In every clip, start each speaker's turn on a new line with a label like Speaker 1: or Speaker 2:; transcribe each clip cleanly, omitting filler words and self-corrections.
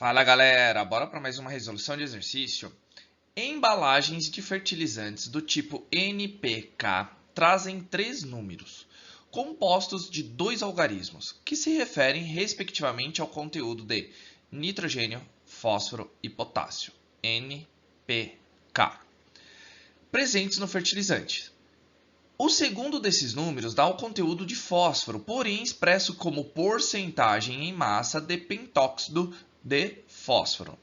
Speaker 1: Fala galera, bora para mais uma resolução de exercício. Embalagens de fertilizantes do tipo NPK trazem três números, compostos de dois algarismos, que se referem respectivamente ao conteúdo de nitrogênio, fósforo e potássio, NPK, presentes no fertilizante. O segundo desses números dá o conteúdo de fósforo, porém expresso como porcentagem em massa de pentóxido de fósforo.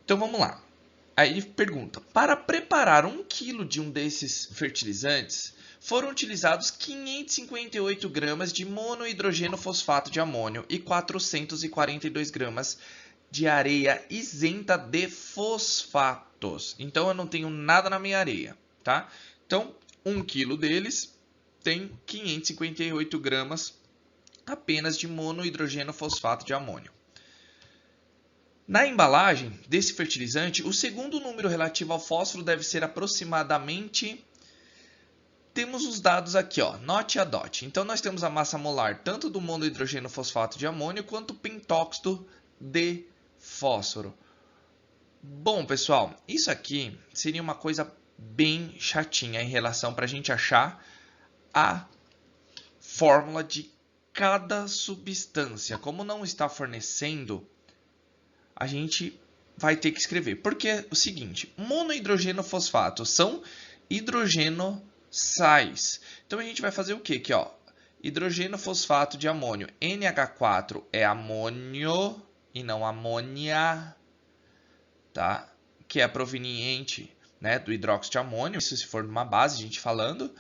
Speaker 1: Então vamos lá. Aí ele pergunta: para preparar 1 kg de um desses fertilizantes, foram utilizados 558 gramas de monohidrogênio fosfato de amônio e 442 gramas de areia isenta de fosfatos. Então eu não tenho nada na minha areia, tá? Então 1 kg deles tem 558 gramas apenas de monohidrogênio fosfato de amônio. Na embalagem desse fertilizante, o segundo número relativo ao fósforo deve ser aproximadamente... Temos os dados aqui, ó, note a dot. Então, nós temos a massa molar tanto do monohidrogênio fosfato de amônio quanto o pentóxido de fósforo. Bom, pessoal, isso aqui seria uma coisa bem chatinha em relação para a gente achar a fórmula de cada substância. Como não está fornecendo, a gente vai ter que escrever. Porque é o seguinte, monohidrogênio fosfato são hidrogenossais. Então a gente vai fazer o quê? Aqui, ó, hidrogênio fosfato de amônio, NH4 é amônio e não amônia, tá? Que é proveniente, né, do hidróxido de amônio, isso se for numa base, a gente falando.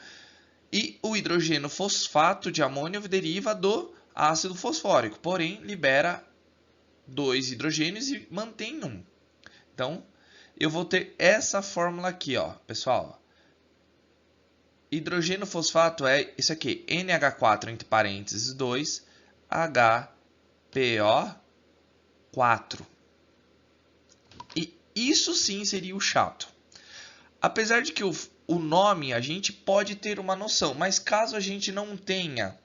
Speaker 1: E o hidrogênio fosfato de amônio deriva do ácido fosfórico, porém libera 2 hidrogênios e mantém 1. Então, eu vou ter essa fórmula aqui, ó, pessoal. Hidrogênio fosfato é isso aqui, NH4 entre parênteses 2, HPO4. E isso sim seria o chato. Apesar de que o nome a gente pode ter uma noção, mas caso a gente não tenha,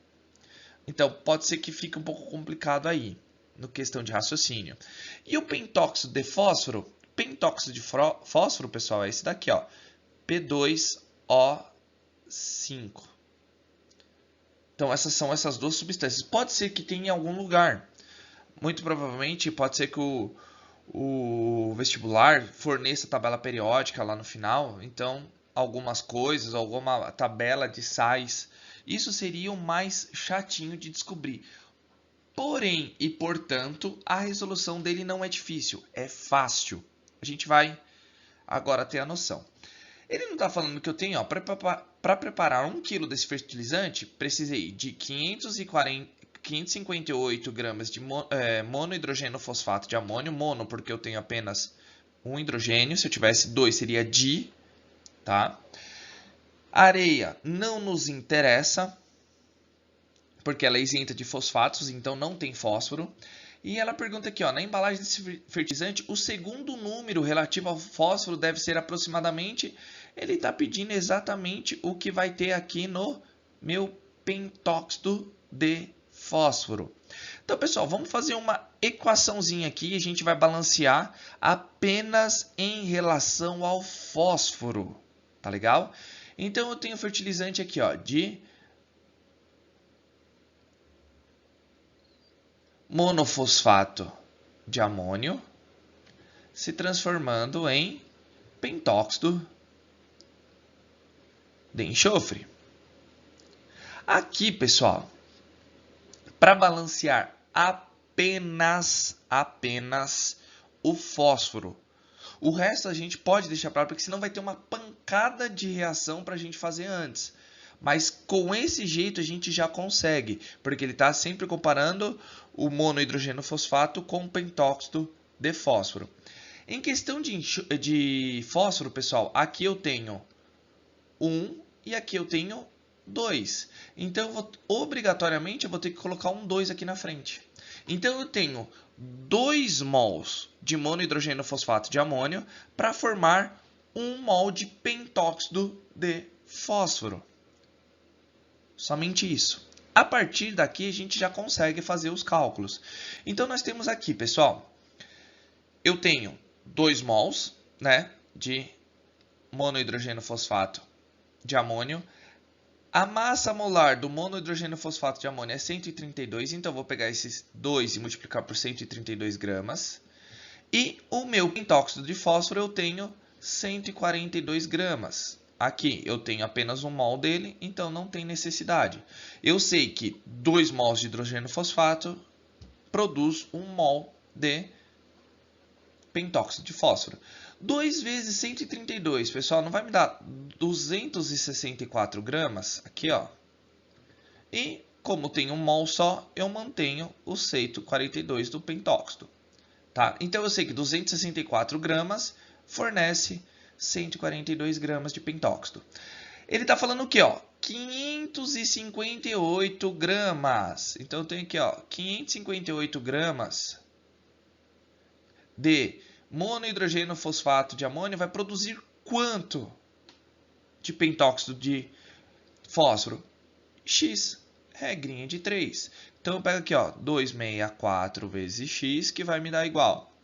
Speaker 1: então pode ser que fique um pouco complicado aí, no questão de raciocínio. E o pentóxido de fósforo? Pentóxido de fósforo, pessoal, é esse daqui, ó, P2O5. Então essas são essas duas substâncias. Pode ser que tenha em algum lugar. Muito provavelmente pode ser que o vestibular forneça tabela periódica lá no final, então algumas coisas, alguma tabela de sais, isso seria o mais chatinho de descobrir. Porém, e portanto, a resolução dele não é difícil, é fácil. A gente vai agora ter a noção. Ele não está falando que eu tenho, para preparar 1 kg desse fertilizante, precisei de 558 gramas de monohidrogênio fosfato de amônio, mono porque eu tenho apenas um hidrogênio, se eu tivesse 2 seria di, tá? Areia não nos interessa, porque ela é isenta de fosfatos, então não tem fósforo. E ela pergunta aqui, ó, na embalagem desse fertilizante, o segundo número relativo ao fósforo deve ser aproximadamente... Ele está pedindo exatamente o que vai ter aqui no meu pentóxido de fósforo. Então, pessoal, vamos fazer uma equaçãozinha aqui. A gente vai balancear apenas em relação ao fósforo. Tá legal? Então, eu tenho fertilizante aqui, ó, de monofosfato de amônio se transformando em pentóxido de enxofre. Aqui, pessoal, para balancear apenas o fósforo. O resto a gente pode deixar para lá, porque senão vai ter uma pancada de reação para a gente fazer antes. Mas com esse jeito a gente já consegue, porque ele está sempre comparando o monohidrogênio fosfato com o pentóxido de fósforo. Em questão de fósforo, pessoal, aqui eu tenho 1 e aqui eu tenho 2. Então, obrigatoriamente, eu vou ter que colocar um 2 aqui na frente. Então, eu tenho 2 mols de monohidrogênio fosfato de amônio para formar 1 mol de pentóxido de fósforo. Somente isso. A partir daqui, a gente já consegue fazer os cálculos. Então, nós temos aqui, pessoal, eu tenho 2 mols, né, de monohidrogênio fosfato de amônio. A massa molar do monohidrogênio fosfato de amônio é 132, então eu vou pegar esses 2 e multiplicar por 132 gramas. E o meu pentóxido de fósforo eu tenho 142 gramas. Aqui eu tenho apenas 1 mol dele, então não tem necessidade. Eu sei que 2 mols de hidrogênio fosfato produz 1 mol de pentóxido de fósforo. 2 vezes 132, pessoal, não vai me dar 264 gramas? Aqui, ó. E, como tem 1 mol só, eu mantenho o 142 do pentóxido. Tá? Então, eu sei que 264 gramas fornece 142 gramas de pentóxido. Ele está falando o quê? Ó? 558 gramas. Então, eu tenho aqui, ó, 558 gramas de monohidrogênio fosfato de amônio vai produzir quanto de pentóxido de fósforo? X, regrinha de 3. Então, eu pego aqui, ó, 264 vezes x, que vai me dar igual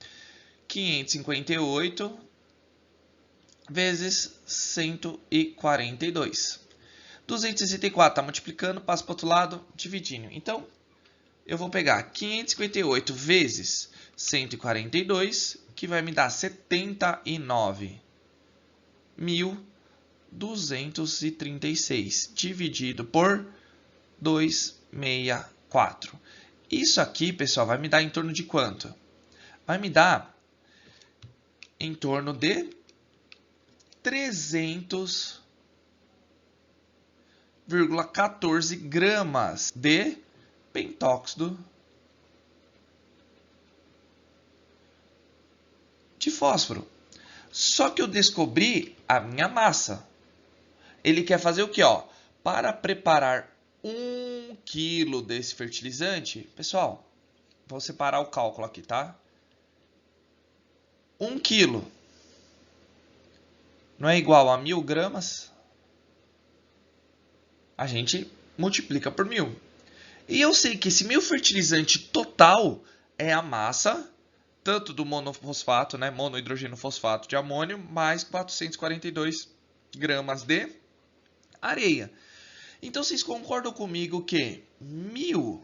Speaker 1: 558 vezes 142. 264 está multiplicando, passa para o outro lado, dividindo. Então, eu vou pegar 558 vezes 142, que vai me dar 79.236, dividido por 264. Isso aqui, pessoal, vai me dar em torno de quanto? Vai me dar em torno de 300,14 gramas de pentóxido de fósforo. Só que eu descobri a minha massa. Ele quer fazer o quê? Ó? Para preparar 1 quilo desse fertilizante, pessoal, vou separar o cálculo aqui, tá? 1 quilo não é igual a 1.000 gramas? A gente multiplica por 1.000. E eu sei que esse meu fertilizante total é a massa, tanto do monofosfato, né, monohidrogênio fosfato de amônio, mais 442 gramas de areia. Então, vocês concordam comigo que 1.000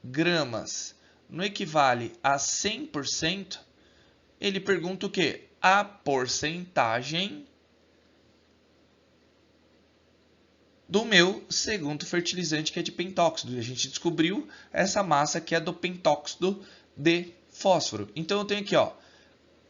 Speaker 1: gramas não equivale a 100%? Ele pergunta o quê? A porcentagem do meu segundo fertilizante, que é de pentóxido. E a gente descobriu essa massa que é do pentóxido de fósforo. Então, eu tenho aqui, ó,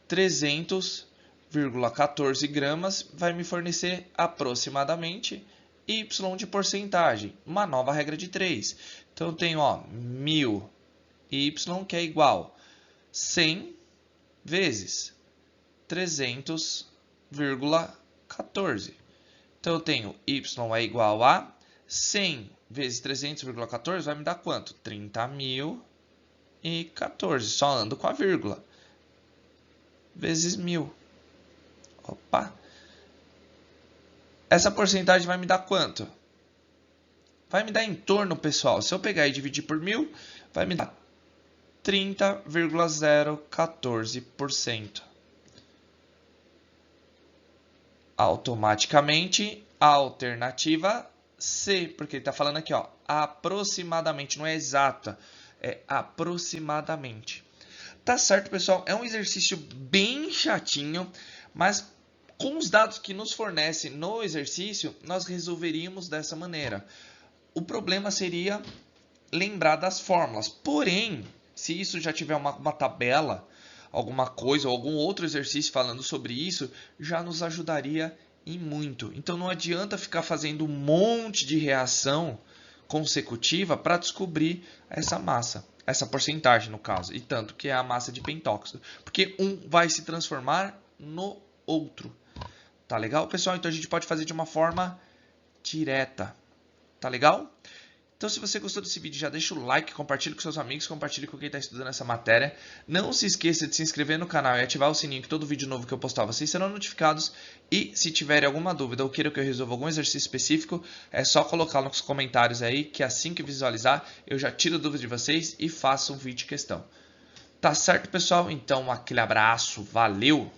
Speaker 1: 300,14 gramas vai me fornecer aproximadamente Y de porcentagem. Uma nova regra de 3. Então, eu tenho, ó, 1.000 Y, que é igual 100 vezes 300,14. Então, eu tenho Y é igual a 100 vezes 300,14 vai me dar quanto? 30.014. Só ando com a vírgula. Vezes 1.000. Opa! Essa porcentagem vai me dar quanto? Vai me dar em torno, pessoal, se eu pegar e dividir por 1.000, vai me dar 30,014%. Automaticamente, a alternativa C, porque ele está falando aqui, ó, aproximadamente, não é exata, é aproximadamente. Tá certo, pessoal? É um exercício bem chatinho, mas com os dados que nos fornece no exercício, nós resolveríamos dessa maneira. O problema seria lembrar das fórmulas. Porém, se isso já tiver uma tabela, alguma coisa, ou algum outro exercício falando sobre isso, já nos ajudaria e muito. Então, não adianta ficar fazendo um monte de reação consecutiva para descobrir essa massa. Essa porcentagem, no caso, e tanto que é a massa de pentóxido. Porque um vai se transformar no outro. Tá legal, pessoal? Então, a gente pode fazer de uma forma direta. Tá legal? Então, se você gostou desse vídeo, já deixa o like, compartilha com seus amigos, compartilha com quem está estudando essa matéria. Não se esqueça de se inscrever no canal e ativar o sininho, que todo vídeo novo que eu postar vocês serão notificados. E se tiverem alguma dúvida ou queiram que eu resolva algum exercício específico, é só colocar nos comentários aí, que assim que visualizar, eu já tiro dúvidas de vocês e faço um vídeo de questão. Tá certo, pessoal? Então, aquele abraço, valeu!